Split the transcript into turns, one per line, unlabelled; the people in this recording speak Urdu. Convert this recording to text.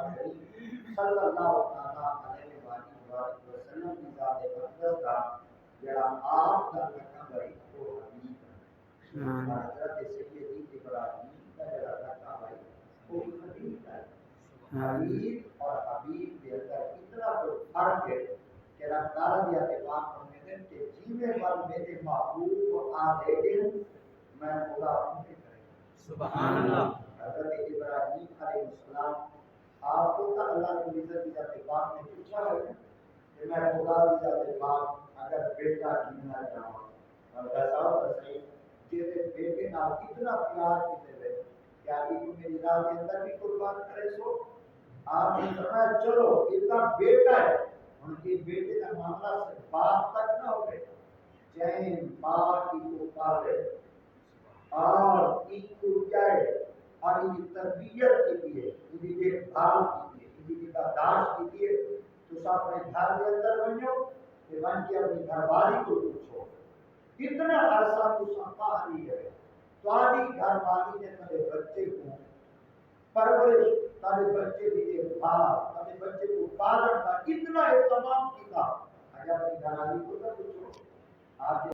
کریم صلی اللہ تعالی علیہ وآلہ وسلم کی ذات اقدس کا جڑا آپ دا لقب ہے وہ حبیب ہے، حضرت سیدی ابراہیم کا جڑا لقب ہے وہ حبیب ہے۔ حبیب اور حبیب کے اندر اتنا تو فرق ہے کہ رب تعالیٰ کی پاک فرماتے ہیں کہ جیوے پر میرے محبوب آ دے دن میں خدا اپنے کرے
سبحان اللہ۔
حضرت ابراہیم علیہ السلام آپ کو تو اللہ کی عزت کی ذات پاک نے پوچھا ہے کہ میں خدا کی ذات پاک اگر بیٹا جینا چاہوں اور بتاؤ تو صحیح جیسے بیٹے نال اتنا پیار کیتے ہوئے کیا یہ میری راہ کے اندر بھی قربان کرے سو آپ نے فرمایا چلو اتنا بیٹا ہے ان کے بیٹے کا معاملہ سے باپ تک نہ ہو گئے جین باپ کی کو پالے اور ان کو جائے اور ان کی تربیت کے لیے ان کی دیکھ بھال کے لیے ان کی برداشت کے لیے تو سب اپنے گھر کے اندر بنو کہ بن کے اپنی گھر والی کو پوچھو کتنا عرصہ تو سپاہی ہے تمہاری گھر والی نے تمہیں بچے کو پرورش تمہیں بچے کی دیکھ بھال تمہیں بچے کو پالن کا اتنا اہتمام کیا اگر اپنی گھر والی کو نہ پوچھو آپ